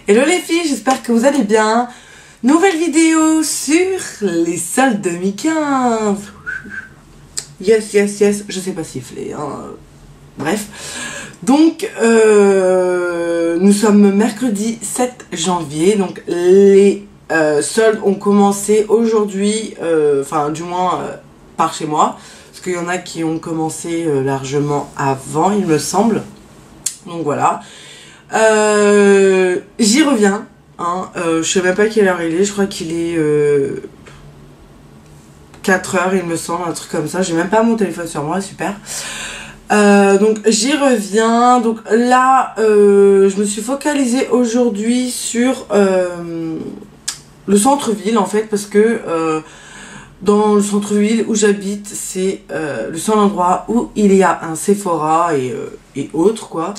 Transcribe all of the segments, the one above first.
Hello les filles, j'espère que vous allez bien. Nouvelle vidéo sur les soldes 2015. Yes, je sais pas siffler, hein. Bref. Donc, nous sommes mercredi 7 janvier. Donc, les soldes ont commencé aujourd'hui, enfin, du moins, par chez moi. Parce qu'il y en a qui ont commencé largement avant, il me semble. Donc, voilà. J'y reviens, hein. Je sais même pas quelle heure il est, je crois qu'il est 4 heures il me semble, un truc comme ça. J'ai même pas mon téléphone sur moi, super. Donc j'y reviens. Donc là je me suis focalisée aujourd'hui sur le centre-ville en fait, parce que dans le centre-ville où j'habite, c'est le seul endroit où il y a un Sephora et autres quoi.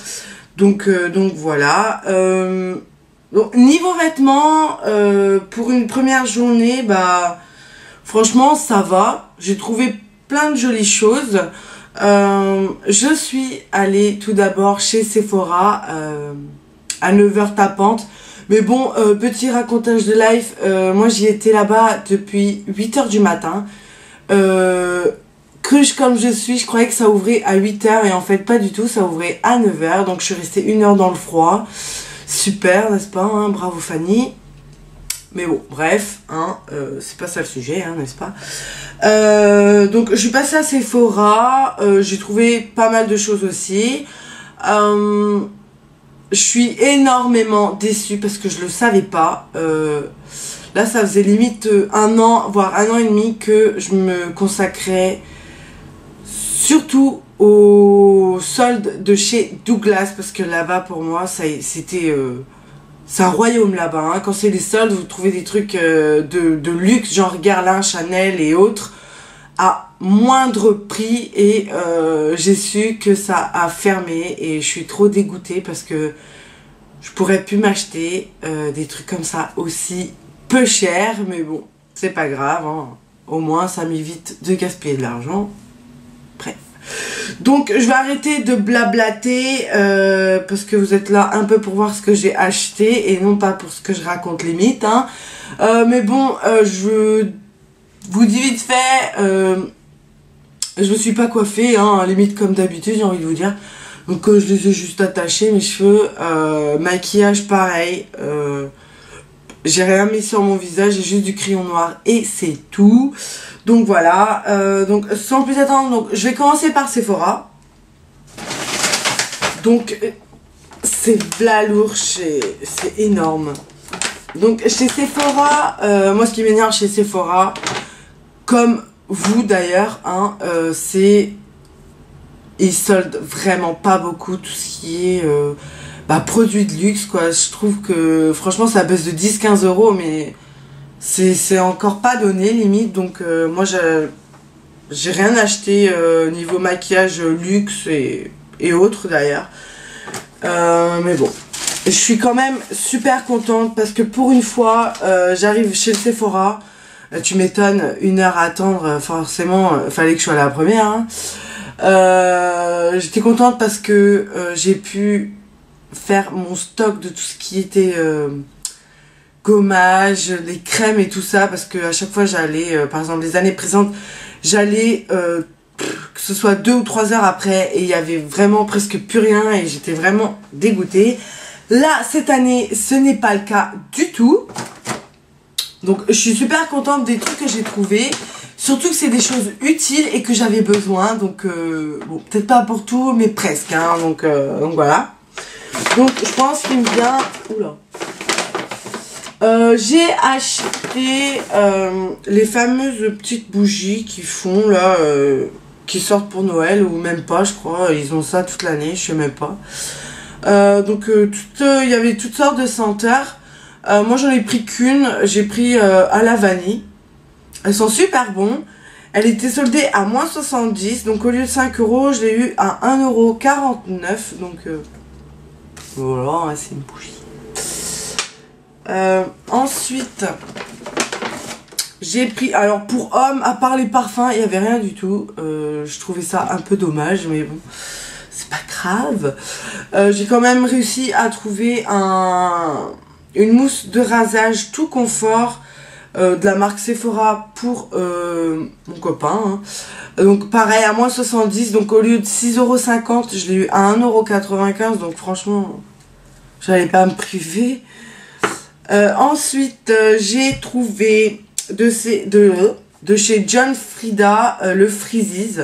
Donc voilà. Donc, niveau vêtements, pour une première journée, bah franchement ça va. J'ai trouvé plein de jolies choses. Je suis allée tout d'abord chez Sephora à 9h tapante. Mais bon, petit racontage de life, moi j'y étais là-bas depuis 8h du matin. Cruche comme je suis, je croyais que ça ouvrait à 8h et en fait pas du tout, ça ouvrait à 9h. Donc je suis restée 1 heure dans le froid. Super, n'est-ce pas, hein, bravo Fanny. Mais bon, bref, hein, c'est pas ça le sujet, hein, n'est-ce pas. Donc je suis passée à Sephora, j'ai trouvé pas mal de choses aussi. Je suis énormément déçue parce que je le savais pas. Là ça faisait limite 1 an, voire 1 an et demi que je me consacrais surtout aux soldes de chez Douglas, parce que là-bas pour moi c'était c'est un royaume là-bas, hein. Quand c'est les soldes, vous trouvez des trucs de luxe, genre Guerlain, Chanel et autres, à moindre prix. Et j'ai su que ça a fermé et je suis trop dégoûtée parce que je pourrais plus m'acheter des trucs comme ça aussi peu cher. Mais bon, c'est pas grave, hein. Au moins ça m'évite de gaspiller de l'argent. Bref. Donc je vais arrêter de blablater parce que vous êtes là un peu pour voir ce que j'ai acheté et non pas pour ce que je raconte limite, hein. Mais bon, je vous dis vite fait, je me suis pas coiffée, hein, limite comme d'habitude, j'ai envie de vous dire. Donc je les ai juste attachés, mes cheveux, maquillage pareil, j'ai rien mis sur mon visage, j'ai juste du crayon noir et c'est tout. Donc voilà, donc sans plus attendre, donc je vais commencer par Sephora. Donc c'est blalourd, c'est énorme. Donc chez Sephora, moi ce qui m'énerve chez Sephora, comme vous d'ailleurs, hein, c'est ils soldent vraiment pas beaucoup tout ce qui est produits de luxe quoi. Je trouve que franchement ça baisse de 10-15 euros, mais c'est encore pas donné limite. Donc moi j'ai rien acheté niveau maquillage luxe et autres d'ailleurs, mais bon, je suis quand même super contente parce que pour une fois j'arrive chez le Sephora. Tu m'étonnes, 1 heure à attendre, forcément fallait que je sois la première, hein. J'étais contente parce que j'ai pu faire mon stock de tout ce qui était gommage, les crèmes et tout ça, parce que à chaque fois j'allais, par exemple les années présentes, j'allais que ce soit 2 ou 3 heures après et il y avait vraiment presque plus rien et j'étais vraiment dégoûtée. Là cette année ce n'est pas le cas du tout, donc je suis super contente des trucs que j'ai trouvés, surtout que c'est des choses utiles et que j'avais besoin. Donc bon, peut-être pas pour tout mais presque, hein. Donc voilà. Donc je pense qu'il me vient, oula, j'ai acheté les fameuses petites bougies qui font là, qui sortent pour Noël, ou même pas, je crois, ils ont ça toute l'année, je sais même pas. Donc il y avait toutes sortes de senteurs. Moi j'en ai pris qu'une, j'ai pris à la vanille. Elles sont super bonnes. Elle était soldée à moins 70, donc au lieu de 5 euros, je l'ai eu à 1,49 €. Donc voilà, c'est une bougie. Ensuite, j'ai pris, alors pour hommes, à part les parfums, il n'y avait rien du tout. Je trouvais ça un peu dommage, mais bon, c'est pas grave. J'ai quand même réussi à trouver une mousse de rasage tout confort de la marque Sephora pour mon copain. Hein. Donc pareil, à moins 70, donc au lieu de 6,50 €, je l'ai eu à 1,95 €, donc franchement, j'allais pas me priver. Ensuite, j'ai trouvé de chez John Frieda le Freezies.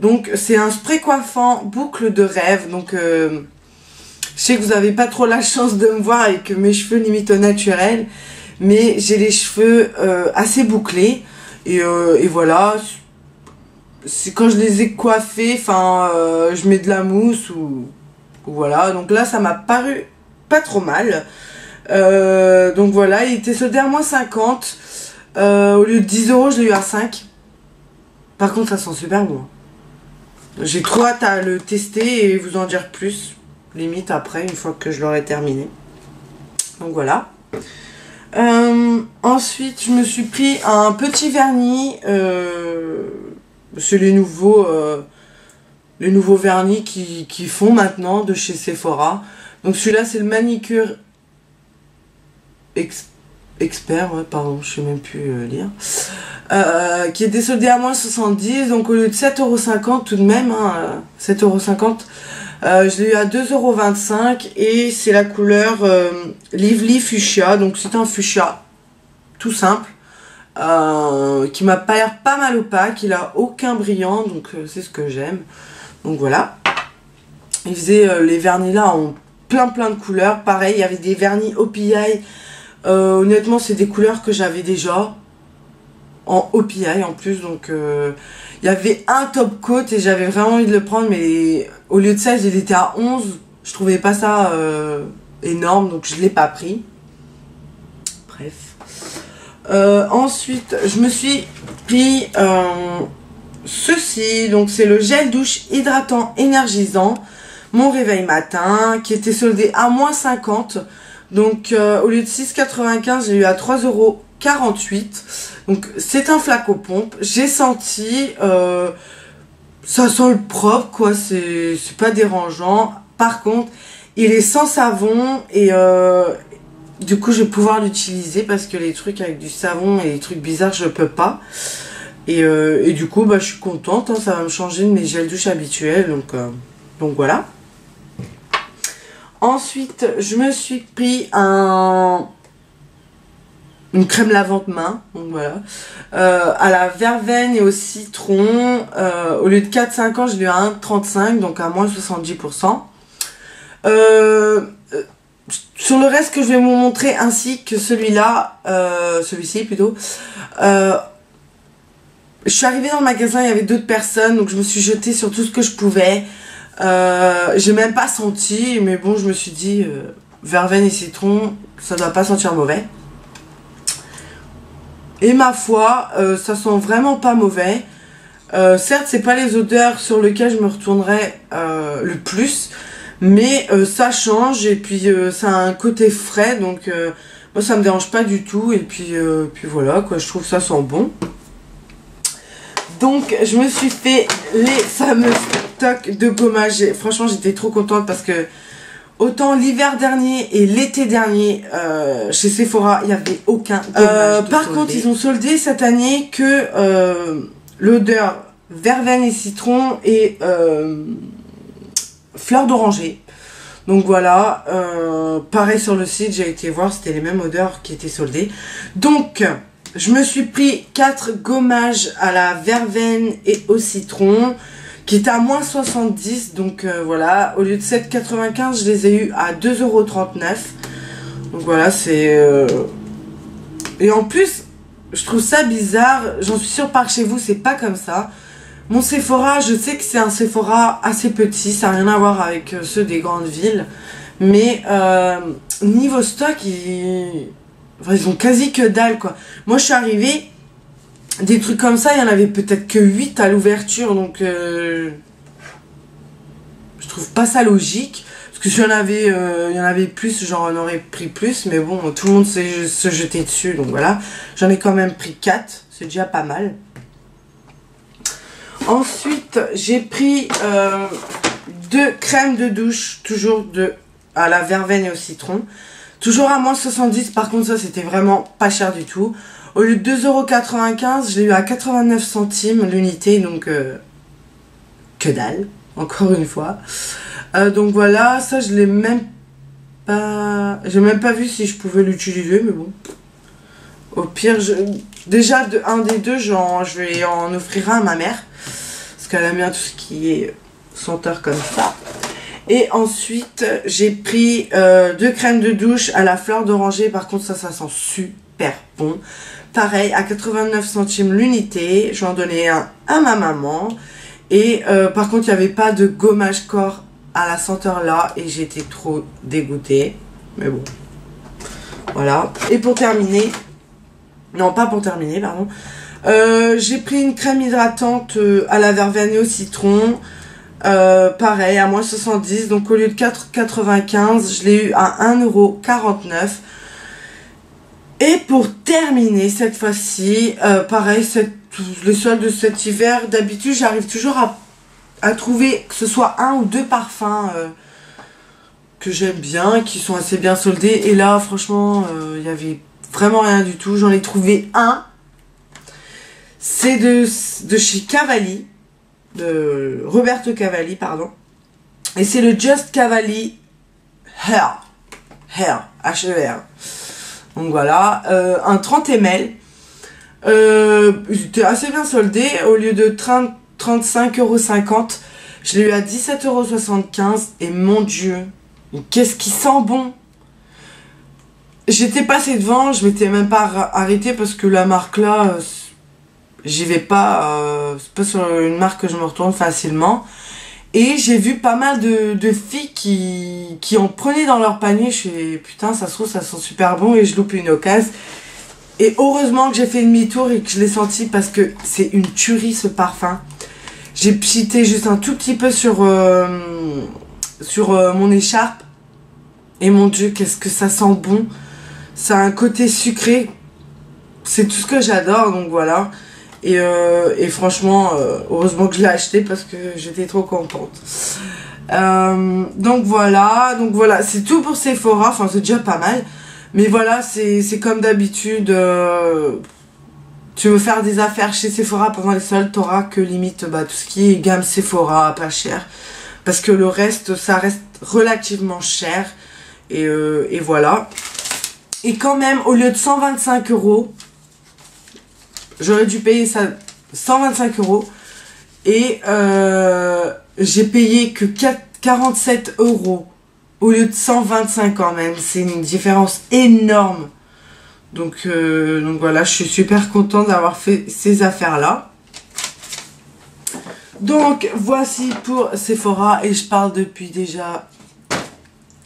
Donc c'est un spray coiffant boucle de rêve. Donc je sais que vous n'avez pas trop la chance de me voir avec mes cheveux limite au naturel, mais j'ai les cheveux assez bouclés et voilà. Quand je les ai coiffés, enfin je mets de la mousse ou voilà. Donc là ça m'a paru pas trop mal. Donc voilà, il était soldé à moins 50. Au lieu de 10 €, je l'ai eu à 5. Par contre ça sent super bon. J'ai trop hâte à le tester et vous en dire plus, limite après, une fois que je l'aurai terminé. Donc voilà. Ensuite, je me suis pris un petit vernis. C'est les nouveaux vernis qui font maintenant de chez Sephora. Donc celui-là, c'est le manicure expert, ouais, pardon, je sais même plus lire. Qui est désoldé à moins 70, donc au lieu de 7,50 € tout de même, hein, 7,50 €, je l'ai eu à 2,25 € et c'est la couleur Lively Fuchsia, donc c'est un fuchsia tout simple, qui m'a pas l'air pas mal opaque, il a aucun brillant, donc c'est ce que j'aime. Donc voilà, il faisait les vernis là en plein de couleurs, pareil, il y avait des vernis OPI, honnêtement c'est des couleurs que j'avais déjà en OPI en plus, donc il y avait un top coat et j'avais vraiment envie de le prendre, mais au lieu de ça il était à 11, je trouvais pas ça énorme, donc je l'ai pas pris. Bref, ensuite je me suis pris ceci, donc c'est le gel douche hydratant énergisant mon réveil matin, qui était soldé à moins 50, donc au lieu de 6,95 €, j'ai eu à 3,48 €. Donc c'est un flacon-pompe, j'ai senti, ça sent le propre quoi, c'est pas dérangeant. Par contre, il est sans savon et du coup je vais pouvoir l'utiliser parce que les trucs avec du savon et les trucs bizarres je peux pas. Et du coup bah, je suis contente, hein, ça va me changer de mes gels douche habituels, donc voilà. Ensuite je me suis pris une crème lavante main, donc voilà, à la verveine et au citron, au lieu de 4,50 €, je l'ai eu à 1,35 €, donc à moins 70%. Sur le reste que je vais vous montrer, ainsi que celui-là, celui-ci plutôt, je suis arrivée dans le magasin, il y avait d'autres personnes, donc je me suis jetée sur tout ce que je pouvais. J'ai même pas senti, mais bon, je me suis dit, verveine et citron, ça doit pas sentir mauvais. Et ma foi, ça sent vraiment pas mauvais. Certes, c'est pas les odeurs sur lesquelles je me retournerai le plus, mais ça change et puis ça a un côté frais, donc moi ça me dérange pas du tout. Et puis voilà quoi, je trouve que ça sent bon. Donc je me suis fait les fameux stocks de gommage. Franchement, j'étais trop contente parce que autant l'hiver dernier et l'été dernier, chez Sephora, il n'y avait aucun gommage par contre, ils ont soldé cette année que l'odeur verveine et citron et fleur d'oranger. Donc voilà, pareil sur le site, j'ai été voir, c'était les mêmes odeurs qui étaient soldées. Donc, je me suis pris 4 gommages à la verveine et au citron, qui étaient à moins 70, donc voilà, au lieu de 7,95 €, je les ai eu à 2,39 €. Donc voilà, c'est... Et en plus, je trouve ça bizarre, j'en suis sûre par chez vous, c'est pas comme ça. Mon Sephora, je sais que c'est un Sephora assez petit, ça n'a rien à voir avec ceux des grandes villes. Mais niveau stock, ils ont quasi que dalle quoi. Moi je suis arrivée, des trucs comme ça, il y en avait peut-être que 8 à l'ouverture, donc je trouve pas ça logique. Parce que si il y en avait plus, j'en aurais pris plus, mais bon, tout le monde se jeter dessus, donc voilà. J'en ai quand même pris 4, c'est déjà pas mal. Ensuite, j'ai pris 2 crèmes de douche, toujours de à la verveine et au citron. Toujours à moins 70, par contre ça c'était vraiment pas cher du tout. Au lieu de 2,95 €, je l'ai eu à 89 centimes l'unité, donc que dalle, encore une fois. Donc voilà, ça je l'ai même pas... J'ai même pas vu si je pouvais l'utiliser, mais bon. Au pire, déjà un des deux, je vais en offrir un à ma mère. Parce qu'elle aime bien tout ce qui est senteur comme ça. Et ensuite, j'ai pris 2 crèmes de douche à la fleur d'oranger. Par contre, ça sent super bon. Pareil, à 89 centimes l'unité. J'en donnais un à ma maman. Et par contre, il n'y avait pas de gommage corps à la senteur là. Et j'étais trop dégoûtée. Mais bon. Voilà. Et pour terminer... Non, pas pour terminer, pardon. J'ai pris une crème hydratante à la verveine et au citron. Pareil, à moins 70. Donc au lieu de 4,95, je l'ai eu à 1,49 €. Et pour terminer cette fois-ci, pareil, les soldes de cet hiver, d'habitude j'arrive toujours à trouver que ce soit 1 ou 2 parfums que j'aime bien, qui sont assez bien soldés. Et là, franchement, il y avait vraiment rien du tout. J'en ai trouvé un. C'est de chez Cavalli, de Roberto Cavalli, pardon. Et c'est le Just Cavalli Hair, H-E-R. Donc voilà, un 30 ml. Il était assez bien soldé. Au lieu de 35,50 €, je l'ai eu à 17,75 €. Et mon Dieu, qu'est-ce qui sent bon! J'étais passée devant, je m'étais même pas arrêtée parce que la marque là, j'y vais pas, c'est pas sur une marque que je me retourne facilement. Et j'ai vu pas mal de filles qui en prenaient dans leur panier. Je suis putain, ça se trouve, ça sent super bon et je loupe une occasion. Et heureusement que j'ai fait demi-tour et que je l'ai senti parce que c'est une tuerie ce parfum. J'ai pchité juste un tout petit peu sur mon écharpe. Et mon Dieu, qu'est-ce que ça sent bon! Ça a un côté sucré. C'est tout ce que j'adore, donc voilà. Et franchement, heureusement que je l'ai acheté parce que j'étais trop contente. Donc voilà, c'est tout pour Sephora. Enfin, c'est déjà pas mal. Mais voilà, c'est comme d'habitude. Tu veux faire des affaires chez Sephora pendant les soldes, t'auras que limite tout ce qui est gamme Sephora, pas cher. Parce que le reste, ça reste relativement cher. Et voilà. Et quand même, au lieu de 125 €, j'aurais dû payer ça 125 €. Et j'ai payé que 47 € au lieu de 125 quand même. C'est une différence énorme. Donc voilà, je suis super contente d'avoir fait ces affaires-là. Donc voici pour Sephora. Et je parle depuis déjà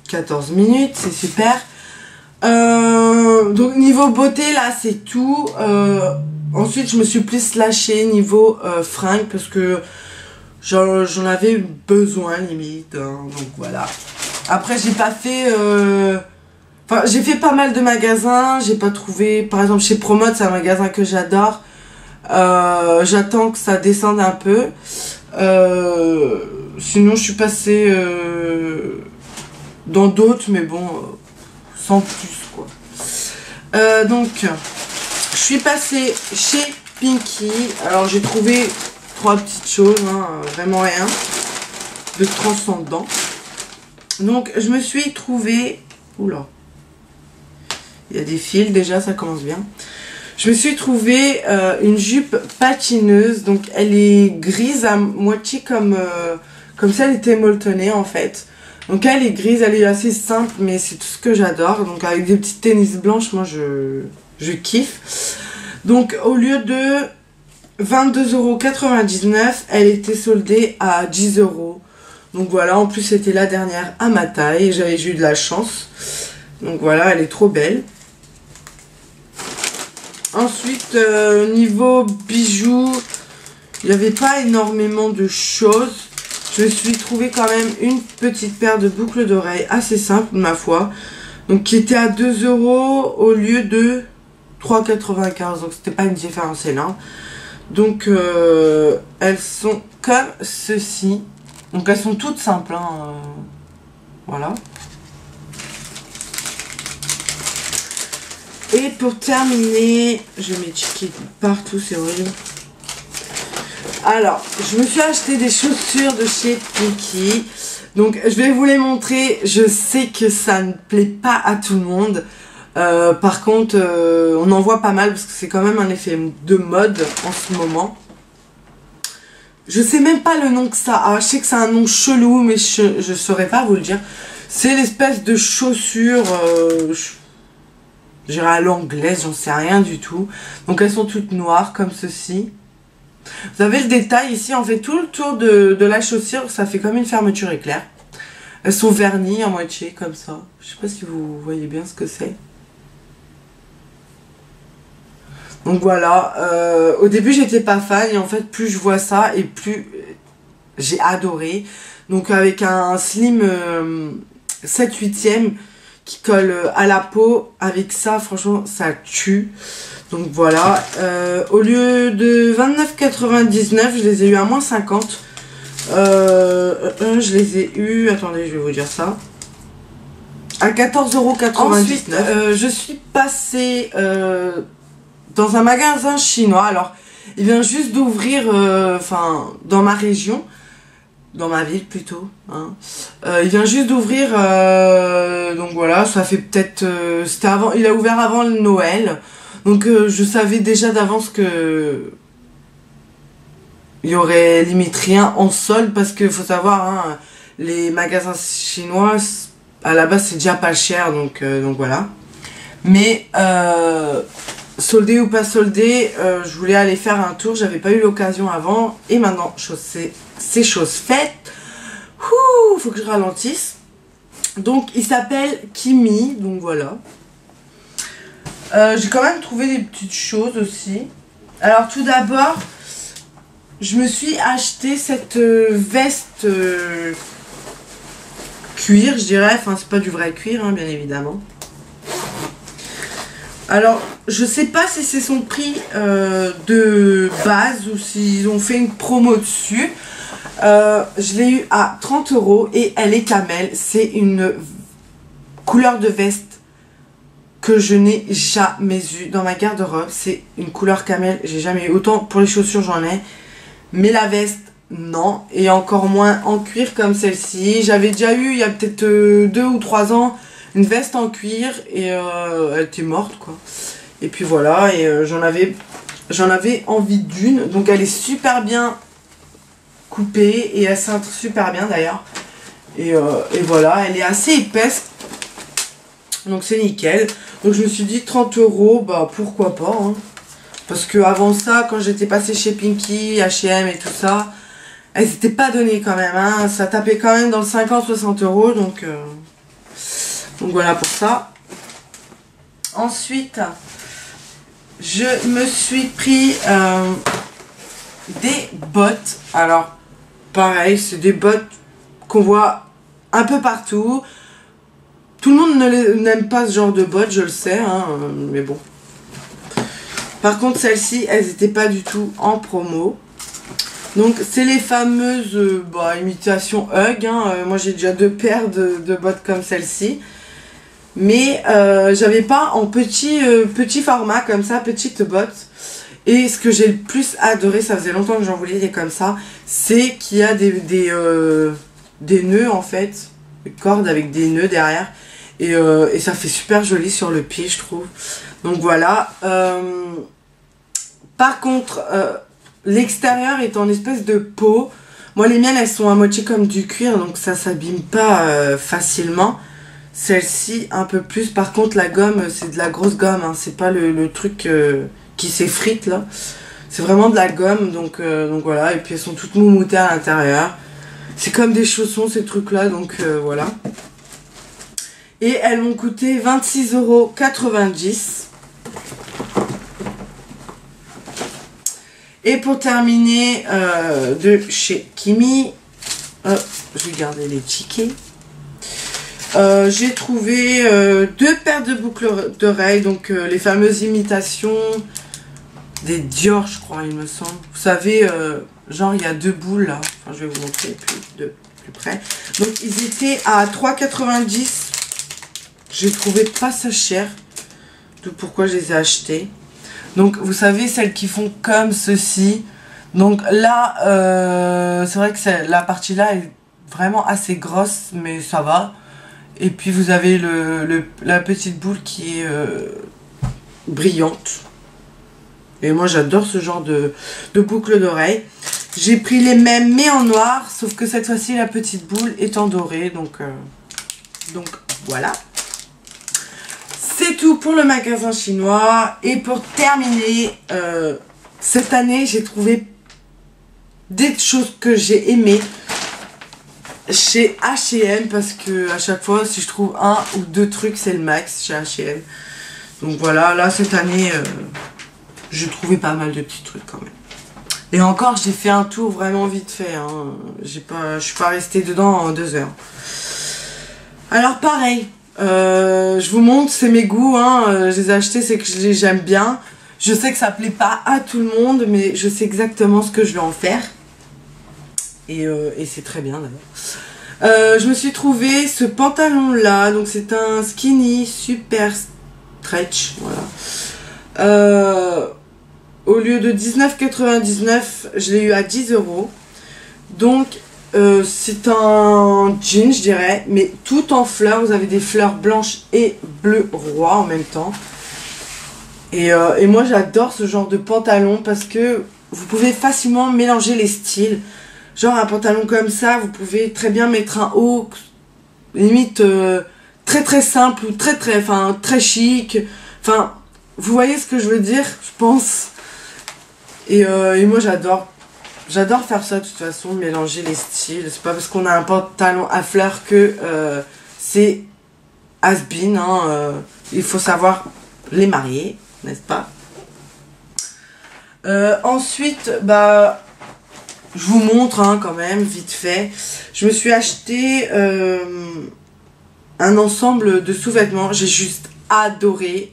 14 minutes. C'est super. Donc niveau beauté là c'est tout. Ensuite je me suis plus lâchée niveau fringues parce que j'en avais besoin limite hein, donc voilà. Après j'ai pas fait enfin j'ai fait pas mal de magasins, j'ai pas trouvé, par exemple chez Promote, c'est un magasin que j'adore. J'attends que ça descende un peu. Sinon je suis passée dans d'autres, mais bon sans plus quoi. Donc je suis passée chez Pinky. Alors j'ai trouvé 3 petites choses hein, vraiment rien de transcendant. Donc je me suis trouvé, oula, il y a des fils déjà, ça commence bien. Je me suis trouvé une jupe patineuse. Donc elle est grise à moitié comme si elle était molletonnée en fait. Donc elle est grise, elle est assez simple, mais c'est tout ce que j'adore. Donc avec des petites tennis blanches, moi je kiffe. Donc au lieu de 22,99 €, elle était soldée à 10 €. Donc voilà, en plus c'était la dernière à ma taille, j'ai eu de la chance. Donc voilà, elle est trop belle. Ensuite, niveau bijoux, il n'y avait pas énormément de choses. Je me suis trouvé quand même une petite paire de boucles d'oreilles assez simple, ma foi. Donc qui était à 2 € au lieu de 3,95 €. Donc c'était pas une différence énorme. Donc elles sont comme ceci. Donc elles sont toutes simples. Hein, voilà. Et pour terminer, je mets chiquer partout, c'est horrible. Alors, je me suis acheté des chaussures de chez Pinky. Donc, je vais vous les montrer. Je sais que ça ne plaît pas à tout le monde. Par contre, on en voit pas mal parce que c'est quand même un effet de mode en ce moment. Je sais même pas le nom que ça a. Je sais que c'est un nom chelou, mais je saurais pas vous le dire. C'est l'espèce de chaussures... je dirais à l'anglaise, j'en sais rien du tout. Donc elles sont toutes noires comme ceci. Vous avez le détail ici, en fait tout le tour de la chaussure, ça fait comme une fermeture éclair. Elles sont vernies à moitié comme ça. Je sais pas si vous voyez bien ce que c'est. Donc voilà, au début j'étais pas fan et en fait plus je vois ça et plus j'ai adoré. Donc avec un slim 7/8e qui colle à la peau, avec ça franchement ça tue. Donc voilà, au lieu de 29,99 je les ai eu à moins 50. Je les ai eu, attendez je vais vous dire ça, à 14,99 €. Ensuite je suis passée dans un magasin chinois. Alors il vient juste d'ouvrir, enfin dans ma région, dans ma ville plutôt, hein. Il vient juste d'ouvrir, donc voilà, ça fait peut-être, c'était avant, il a ouvert avant le Noël, donc je savais déjà d'avance que il y aurait limite rien en solde, parce que faut savoir, hein, les magasins chinois à la base c'est déjà pas cher, donc voilà. Mais soldé ou pas soldé, je voulais aller faire un tour, j'avais pas eu l'occasion avant, et maintenant c'est chose faite. Ouh, faut que je ralentisse. Donc il s'appelle Kimi, donc voilà. J'ai quand même trouvé des petites choses aussi. Alors tout d'abord, je me suis acheté cette veste cuir, je dirais, enfin c'est pas du vrai cuir, hein, bien évidemment. Alors, je sais pas si c'est son prix de base ou s'ils ont fait une promo dessus. Je l'ai eu à 30 € et elle est camel. C'est une couleur de veste que je n'ai jamais eue dans ma garde-robe. C'est une couleur camel, j'ai jamais eu. Autant pour les chaussures j'en ai, mais la veste non. Et encore moins en cuir comme celle-ci. J'avais déjà eu il y a peut-être 2 ou 3 ans une veste en cuir et elle était morte quoi. Et puis voilà, et j'en avais envie d'une. Donc elle est super bien coupée et elle cintre super bien d'ailleurs. Et voilà, elle est assez épaisse. Donc c'est nickel. Donc je me suis dit 30 €, bah pourquoi pas, hein. Parce que avant ça, quand j'étais passée chez Pinky, H&M et tout ça, elles n'étaient pas données quand même, hein. Ça tapait quand même dans le 50-60 €, donc voilà pour ça. Ensuite, je me suis pris des bottes. Alors, pareil, c'est des bottes qu'on voit un peu partout. Tout le monde n'aime pas ce genre de bottes, je le sais, hein, mais bon. Par contre, celles-ci, elles n'étaient pas du tout en promo. Donc, c'est les fameuses imitations Hug, hein. Moi, j'ai déjà 2 paires de bottes comme celle-ci. Mais j'avais pas en petit format comme ça, petite botte. Et ce que j'ai le plus adoré, ça faisait longtemps que j'en voulais des comme ça, c'est qu'il y a des nœuds en fait, des cordes avec des nœuds derrière. Et ça fait super joli sur le pied, je trouve. Donc voilà. Par contre, l'extérieur est en espèce de peau. Moi les miennes elles sont à moitié comme du cuir, donc ça s'abîme pas facilement. Celle-ci un peu plus. Par contre la gomme c'est de la grosse gomme, hein. C'est pas le truc qui s'effrite là. C'est vraiment de la gomme, donc voilà. Et puis elles sont toutes moumoutées à l'intérieur. C'est comme des chaussons ces trucs là, donc voilà. Et elles m'ont coûté 26,90 €. Et pour terminer, de chez Kimi, je vais garder les tickets. J'ai trouvé 2 paires de boucles d'oreilles, donc les fameuses imitations des Dior, je crois, il me semble. Vous savez, genre il y a 2 boules là. Enfin, je vais vous montrer plus près. Donc ils étaient à 3,90 €. J'ai trouvé pas ça cher. d'où pourquoi je les ai achetés. Donc vous savez, celles qui font comme ceci. Donc là, c'est vrai que la partie là est vraiment assez grosse, mais ça va. Et puis vous avez la petite boule qui est brillante. Et moi j'adore ce genre de boucle d'oreille. J'ai pris les mêmes mais en noir, sauf que cette fois-ci la petite boule est en doré. Donc voilà. C'est tout pour le magasin chinois. Et pour terminer, cette année j'ai trouvé des choses que j'ai aimées chez H&M, parce que à chaque fois si je trouve un ou deux trucs c'est le max chez H&M. Donc voilà, là cette année j'ai trouvé pas mal de petits trucs quand même. Et encore j'ai fait un tour vraiment vite fait, hein. Je suis pas restée dedans en 2 heures. Alors pareil, je vous montre, c'est mes goûts, hein. Je les ai achetés, c'est que j'aime bien. Je sais que ça plaît pas à tout le monde, mais je sais exactement ce que je vais en faire. Et c'est très bien d'ailleurs. Je me suis trouvé ce pantalon là, donc c'est un skinny super stretch, voilà. Au lieu de 19,99 €, je l'ai eu à 10 €. Donc c'est un jean, je dirais, mais tout en fleurs. Vous avez des fleurs blanches et bleu roi en même temps. Et moi j'adore ce genre de pantalon parce que vous pouvez facilement mélanger les styles. Genre un pantalon comme ça, vous pouvez très bien mettre un haut, limite très très simple ou très chic. Enfin, vous voyez ce que je veux dire, je pense. Et moi j'adore faire ça de toute façon, mélanger les styles. C'est pas parce qu'on a un pantalon à fleurs que c'est has-been, hein. Il faut savoir les marier, n'est-ce pas? Ensuite, bah... je vous montre hein, quand même, vite fait. Je me suis acheté un ensemble de sous-vêtements. J'ai juste adoré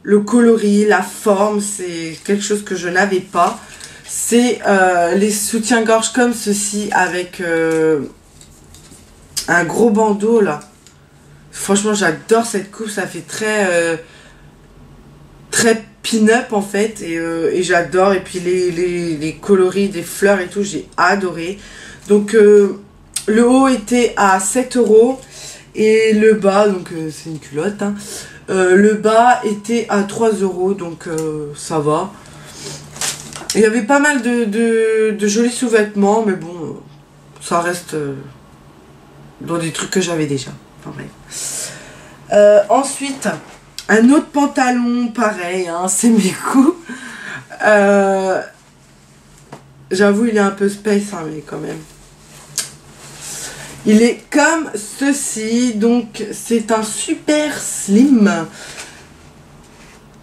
le coloris, la forme. C'est quelque chose que je n'avais pas. C'est les soutiens-gorge comme ceci avec un gros bandeau là. Franchement, j'adore cette coupe. Ça fait très pin-up en fait, et j'adore. Et puis les coloris des fleurs et tout, j'ai adoré. Donc le haut était à 7 € et le bas, donc c'est une culotte, hein, le bas était à 3 €, donc ça va. Il y avait pas mal de jolis sous-vêtements, mais bon, ça reste dans des trucs que j'avais déjà. Enfin bref. Ensuite, un autre pantalon, pareil, hein, c'est mes goûts. J'avoue, il est un peu space, hein, mais quand même. Il est comme ceci, donc c'est un super slim.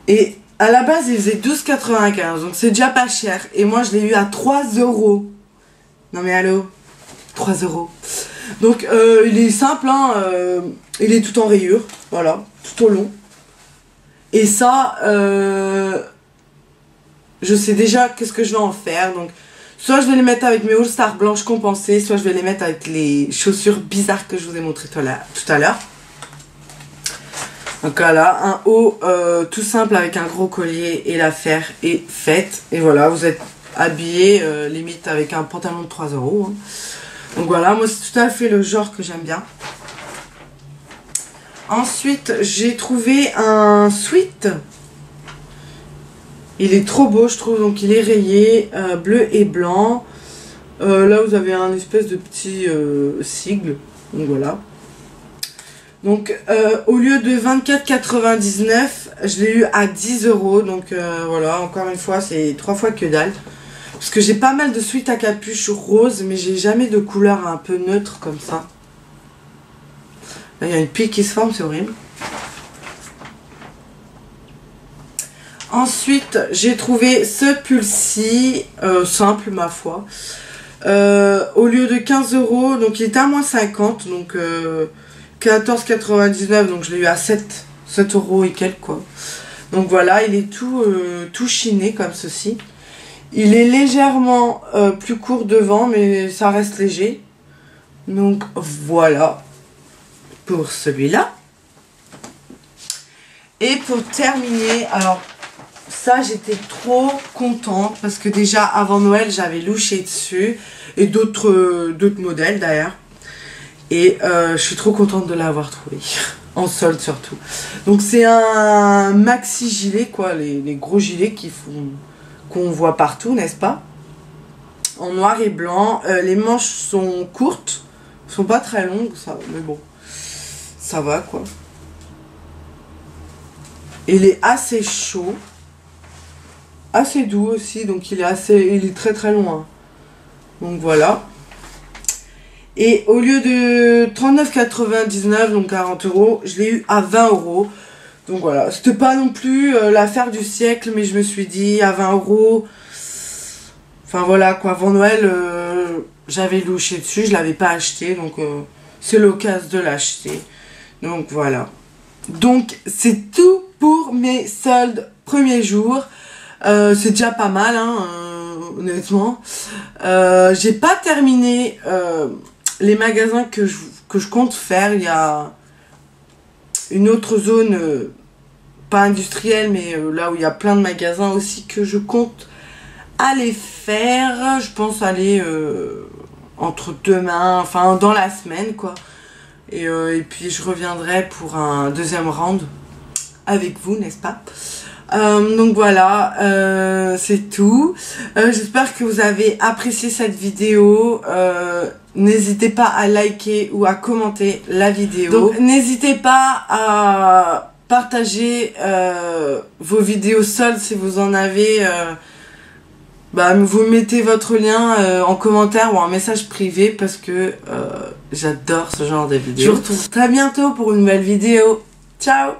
Et à la base, il faisait 12,95 €, donc c'est déjà pas cher. Et moi, je l'ai eu à 3 €. Non mais allô, 3 €. Donc il est simple, hein, il est tout en rayures, voilà, tout au long. Et ça, je sais déjà qu'est-ce que je vais en faire. Donc, soit je vais les mettre avec mes All-Star blanches compensées, soit je vais les mettre avec les chaussures bizarres que je vous ai montré tout à l'heure. Donc voilà, un haut tout simple avec un gros collier et l'affaire est faite. Et voilà, vous êtes habillé limite avec un pantalon de 3 €. Hein. Donc voilà, moi c'est tout à fait le genre que j'aime bien. Ensuite, j'ai trouvé un sweat. Il est trop beau, je trouve. Donc, il est rayé, bleu et blanc. Là, vous avez un espèce de petit sigle. Donc, voilà. Donc, au lieu de 24,99 €, je l'ai eu à 10 €. Donc, voilà. Encore une fois, c'est 3 fois que dalle. Parce que j'ai pas mal de sweats à capuche rose, mais j'ai jamais de couleur un peu neutre comme ça. Là, il y a une pile qui se forme, c'est horrible. Ensuite, j'ai trouvé ce pull-ci, simple ma foi. Au lieu de 15 €, donc il était à moins 50, donc 14,99 €, donc je l'ai eu à 7 € et quelques quoi. Donc voilà, il est tout chiné comme ceci. Il est légèrement plus court devant, mais ça reste léger. Donc voilà pour celui-là. Et pour terminer, alors ça j'étais trop contente parce que déjà avant Noël j'avais louché dessus et d'autres modèles d'ailleurs. Et je suis trop contente de l'avoir trouvé, en solde surtout. Donc c'est un maxi gilet quoi, les gros gilets qu'on voit partout, n'est-ce pas? En noir et blanc, les manches sont courtes, sont pas très longues, ça, mais bon, ça va quoi. Et il est assez chaud, assez doux aussi, donc il est très très long. Hein. Donc voilà. Et au lieu de 39,99, donc 40 €, je l'ai eu à 20 €. Donc voilà, c'était pas non plus l'affaire du siècle, mais je me suis dit à 20 €. Enfin voilà quoi, avant Noël, j'avais louché dessus, je l'avais pas acheté, donc c'est l'occasion de l'acheter. Donc voilà. Donc c'est tout pour mes soldes premier jour. C'est déjà pas mal, hein, honnêtement. J'ai pas terminé les magasins que je compte faire. Il y a une autre zone, pas industrielle, mais là où il y a plein de magasins aussi que je compte aller faire. Je pense aller entre demain, enfin dans la semaine quoi. Et puis je reviendrai pour un deuxième round avec vous, n'est-ce pas? Donc voilà, c'est tout. J'espère que vous avez apprécié cette vidéo. N'hésitez pas à liker ou à commenter la vidéo. Donc n'hésitez pas à partager vos vidéos soldes si vous en avez. Vous mettez votre lien en commentaire ou en message privé parce que j'adore ce genre de vidéos. Je vous retrouve très bientôt pour une nouvelle vidéo. Ciao!